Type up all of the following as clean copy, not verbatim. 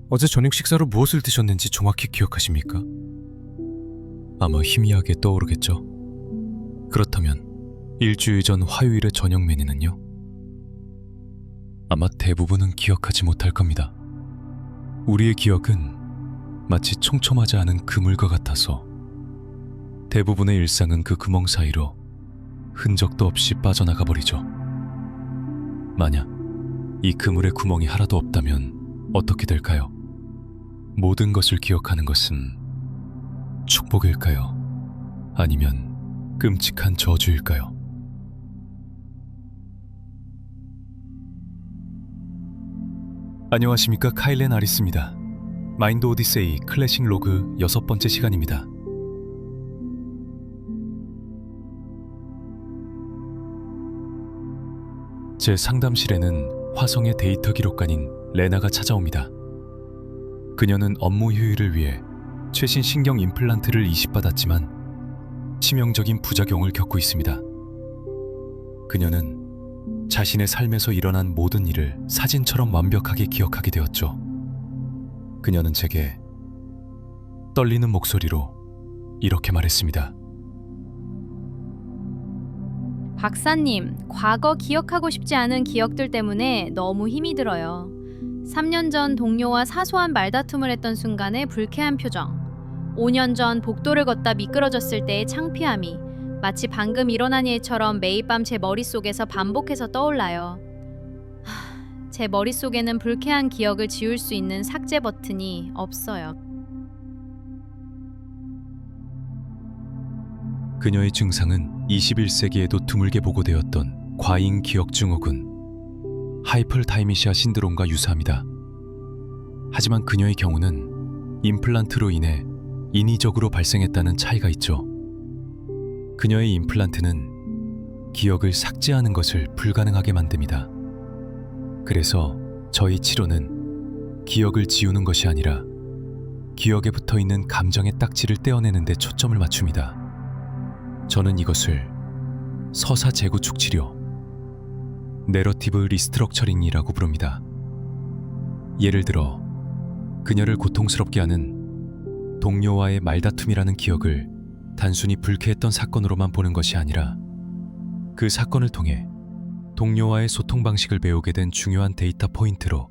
어제 저녁 식사로 무엇을 드셨는지 정확히 기억하십니까? 아마 희미하게 떠오르겠죠. 그렇다면 일주일 전 화요일의 저녁 메뉴는요? 아마 대부분은 기억하지 못할 겁니다. 우리의 기억은 마치 촘촘하지 않은 그물과 같아서 대부분의 일상은 그 구멍 사이로 흔적도 없이 빠져나가 버리죠. 만약 이 그물에 구멍이 하나도 없다면 어떻게 될까요? 모든 것을 기억하는 것은 축복일까요? 아니면 끔찍한 저주일까요? 안녕하십니까, 카일렌 아리스입니다. 마인드 오디세이 클래식 로그 6번째 시간입니다. 제 상담실에는 화성의 데이터 기록관인 레나가 찾아옵니다. 그녀는 업무 효율을 위해 최신 신경 임플란트를 이식받았지만 치명적인 부작용을 겪고 있습니다. 그녀는 자신의 삶에서 일어난 모든 일을 사진처럼 완벽하게 기억하게 되었죠. 그녀는 제게 떨리는 목소리로 이렇게 말했습니다. 박사님, 과거 기억하고 싶지 않은 기억들 때문에 너무 힘이 들어요. 3년 전 동료와 사소한 말다툼을 했던 순간의 불쾌한 표정, 5년 전 복도를 걷다 미끄러졌을 때의 창피함이 마치 방금 일어난 일처럼 매일 밤 제 머릿속에서 반복해서 떠올라요. 제 머릿속에는 불쾌한 기억을 지울 수 있는 삭제 버튼이 없어요. 그녀의 증상은 21세기에도 드물게 보고되었던 과잉 기억 증후군, 하이퍼타이미시아 신드롬과 유사합니다. 하지만 그녀의 경우는 임플란트로 인해 인위적으로 발생했다는 차이가 있죠. 그녀의 임플란트는 기억을 삭제하는 것을 불가능하게 만듭니다. 그래서 저희 치료는 기억을 지우는 것이 아니라 기억에 붙어있는 감정의 딱지를 떼어내는 데 초점을 맞춥니다. 저는 이것을 서사 재구축 치료, 내러티브 리스트럭처링이라고 부릅니다. 예를 들어 그녀를 고통스럽게 하는 동료와의 말다툼이라는 기억을 단순히 불쾌했던 사건으로만 보는 것이 아니라 그 사건을 통해 동료와의 소통 방식을 배우게 된 중요한 데이터 포인트로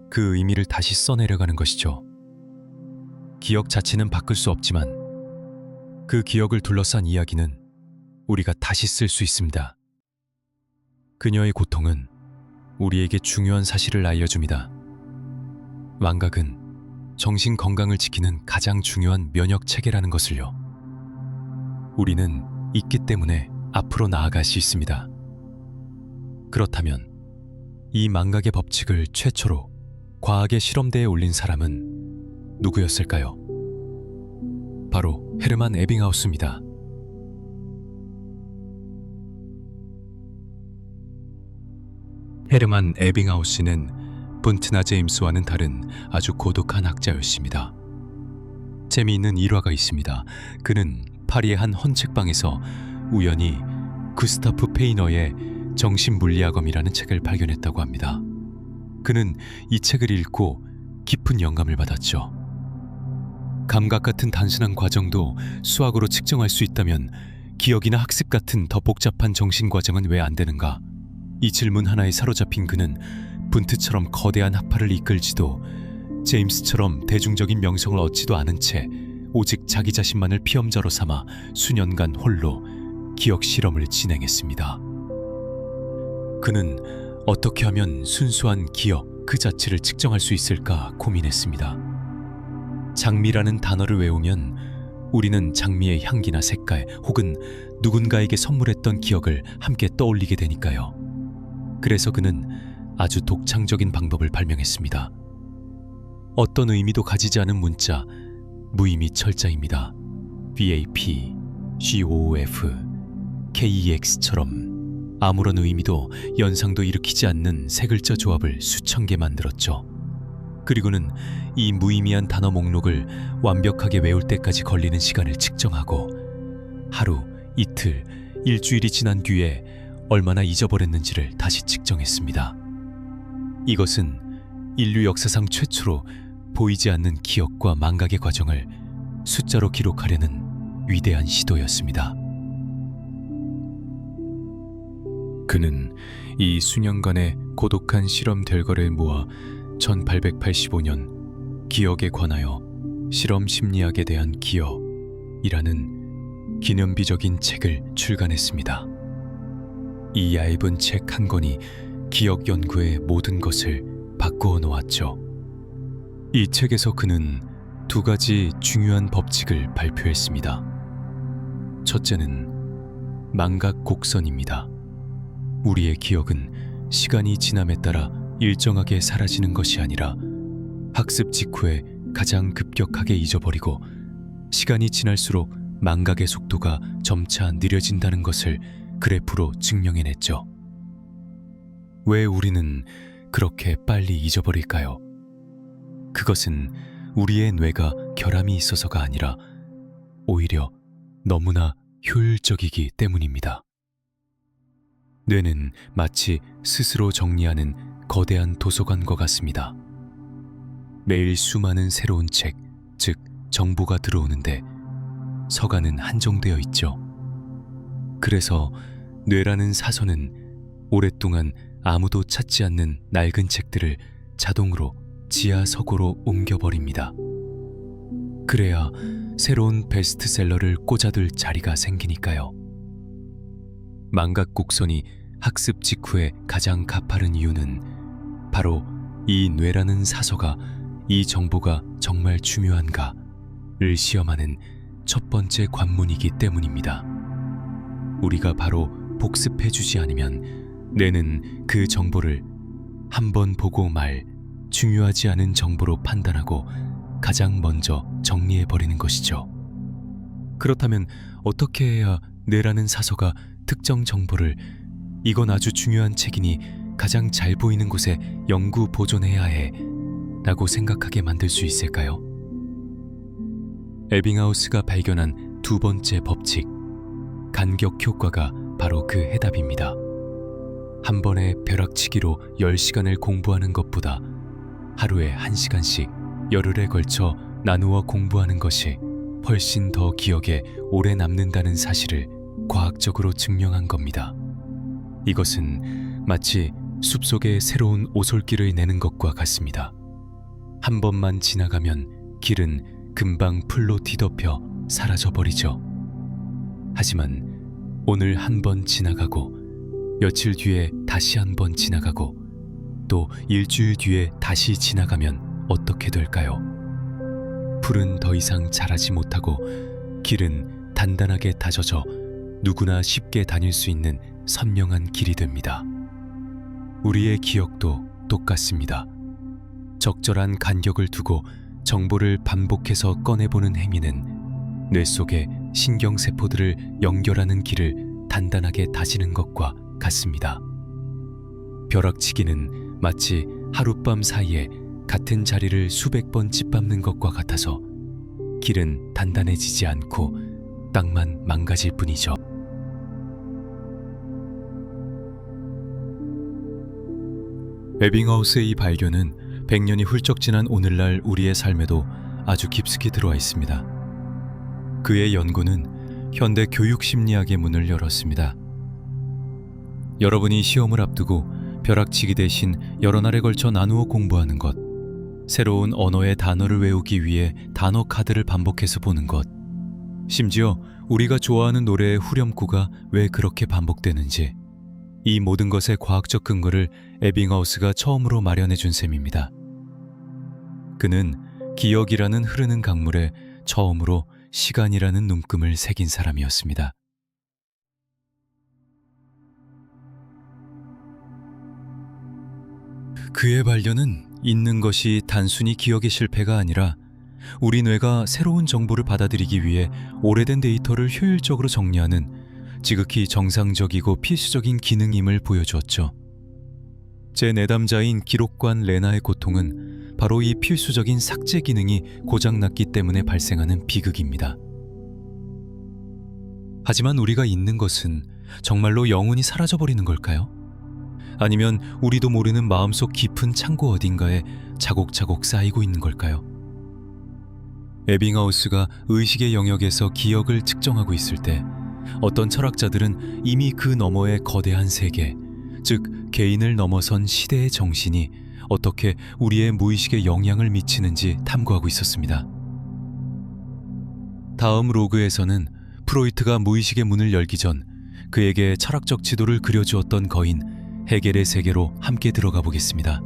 그 의미를 다시 써내려가는 것이죠. 기억 자체는 바꿀 수 없지만 그 기억을 둘러싼 이야기는 우리가 다시 쓸 수 있습니다. 그녀의 고통은 우리에게 중요한 사실을 알려줍니다. 망각은 정신 건강을 지키는 가장 중요한 면역 체계라는 것을요. 우리는 있기 때문에 앞으로 나아갈 수 있습니다. 그렇다면 이 망각의 법칙을 최초로 과학의 실험대에 올린 사람은 누구였을까요? 바로 헤르만 에빙하우스입니다. 헤르만 에빙하우스는 분트나 제임스와는 다른 아주 고독한 학자였습니다. 재미있는 일화가 있습니다. 그는 파리의 한 헌책방에서 우연히 구스타프 페이너의 정신물리학험이라는 책을 발견했다고 합니다. 그는 이 책을 읽고 깊은 영감을 받았죠. 감각 같은 단순한 과정도 수학으로 측정할 수 있다면 기억이나 학습 같은 더 복잡한 정신 과정은 왜 안 되는가? 이 질문 하나에 사로잡힌 그는 분트처럼 거대한 학파를 이끌지도 제임스처럼 대중적인 명성을 얻지도 않은 채 오직 자기 자신만을 피험자로 삼아 수년간 홀로 기억 실험을 진행했습니다. 그는 어떻게 하면 순수한 기억 그 자체를 측정할 수 있을까 고민했습니다. 장미라는 단어를 외우면 우리는 장미의 향기나 색깔 혹은 누군가에게 선물했던 기억을 함께 떠올리게 되니까요. 그래서 그는 아주 독창적인 방법을 발명했습니다. 어떤 의미도 가지지 않은 문자, 무의미 철자입니다. BAP, GOF, KEX처럼 아무런 의미도 연상도 일으키지 않는 세 글자 조합을 수천 개 만들었죠. 그리고는 이 무의미한 단어 목록을 완벽하게 외울 때까지 걸리는 시간을 측정하고 하루, 이틀, 일주일이 지난 뒤에 얼마나 잊어버렸는지를 다시 측정했습니다. 이것은 인류 역사상 최초로 보이지 않는 기억과 망각의 과정을 숫자로 기록하려는 위대한 시도였습니다. 그는 이 수년간의 고독한 실험 결과를 모아 1885년 기억에 관하여 실험 심리학에 대한 기억이라는 기념비적인 책을 출간했습니다. 이 얇은 책 한 권이 기억 연구의 모든 것을 바꾸어 놓았죠. 이 책에서 그는 두 가지 중요한 법칙을 발표했습니다. 첫째는 망각 곡선입니다. 우리의 기억은 시간이 지남에 따라 일정하게 사라지는 것이 아니라 학습 직후에 가장 급격하게 잊어버리고 시간이 지날수록 망각의 속도가 점차 느려진다는 것을 그래프로 증명해냈죠. 왜 우리는 그렇게 빨리 잊어버릴까요? 그것은 우리의 뇌가 결함이 있어서가 아니라 오히려 너무나 효율적이기 때문입니다. 뇌는 마치 스스로 정리하는 거대한 도서관과 같습니다. 매일 수많은 새로운 책, 즉 정보가 들어오는데 서간은 한정되어 있죠. 그래서 뇌라는 사서는 오랫동안 아무도 찾지 않는 낡은 책들을 자동으로 지하 서고로 옮겨버립니다. 그래야 새로운 베스트셀러를 꽂아둘 자리가 생기니까요. 망각 곡선이 학습 직후에 가장 가파른 이유는 바로 이 뇌라는 사서가 이 정보가 정말 중요한가를 시험하는 첫 번째 관문이기 때문입니다. 우리가 바로 복습해주지 않으면 뇌는 그 정보를 한 번 보고 말 중요하지 않은 정보로 판단하고 가장 먼저 정리해버리는 것이죠. 그렇다면 어떻게 해야 뇌라는 사서가 특정 정보를 이건 아주 중요한 책이니 가장 잘 보이는 곳에 영구 보존해야 해 라고 생각하게 만들 수 있을까요? 에빙하우스가 발견한 두 번째 법칙, 간격 효과가 바로 그 해답입니다. 한 번에 벼락치기로 10시간을 공부하는 것보다 하루에 1시간씩 열흘에 걸쳐 나누어 공부하는 것이 훨씬 더 기억에 오래 남는다는 사실을 과학적으로 증명한 겁니다. 이것은 마치 숲속에 새로운 오솔길을 내는 것과 같습니다. 한 번만 지나가면 길은 금방 풀로 뒤덮여 사라져버리죠. 하지만 오늘 한 번 지나가고 며칠 뒤에 다시 한 번 지나가고 또 일주일 뒤에 다시 지나가면 어떻게 될까요? 풀은 더 이상 자라지 못하고 길은 단단하게 다져져 누구나 쉽게 다닐 수 있는 선명한 길이 됩니다. 우리의 기억도 똑같습니다. 적절한 간격을 두고 정보를 반복해서 꺼내보는 행위는 뇌 속의 신경세포들을 연결하는 길을 단단하게 다지는 것과 같습니다. 벼락치기는 마치 하룻밤 사이에 같은 자리를 수백 번 짓밟는 것과 같아서 길은 단단해지지 않고 땅만 망가질 뿐이죠. 에빙하우스의 이 발견은 100년이 훌쩍 지난 오늘날 우리의 삶에도 아주 깊숙이 들어와 있습니다. 그의 연구는 현대 교육 심리학의 문을 열었습니다. 여러분이 시험을 앞두고 벼락치기 대신 여러 날에 걸쳐 나누어 공부하는 것, 새로운 언어의 단어를 외우기 위해 단어 카드를 반복해서 보는 것, 심지어 우리가 좋아하는 노래의 후렴구가 왜 그렇게 반복되는지, 이 모든 것의 과학적 근거를 에빙하우스가 처음으로 마련해 준 셈입니다. 그는 기억이라는 흐르는 강물에 처음으로 시간이라는 눈금을 새긴 사람이었습니다. 그의 발견은 잊는 것이 단순히 기억의 실패가 아니라 우리 뇌가 새로운 정보를 받아들이기 위해 오래된 데이터를 효율적으로 정리하는 지극히 정상적이고 필수적인 기능임을 보여주었죠. 제 내담자인 기록관 레나의 고통은 바로 이 필수적인 삭제 기능이 고장났기 때문에 발생하는 비극입니다. 하지만 우리가 잊는 것은 정말로 영원히 사라져버리는 걸까요? 아니면 우리도 모르는 마음속 깊은 창고 어딘가에 차곡차곡 쌓이고 있는 걸까요? 에빙하우스가 의식의 영역에서 기억을 측정하고 있을 때 어떤 철학자들은 이미 그 너머의 거대한 세계, 즉 개인을 넘어선 시대의 정신이 어떻게 우리의 무의식에 영향을 미치는지 탐구하고 있었습니다. 다음 로그에서는 프로이트가 무의식의 문을 열기 전 그에게 철학적 지도를 그려주었던 거인 헤겔의 세계로 함께 들어가 보겠습니다.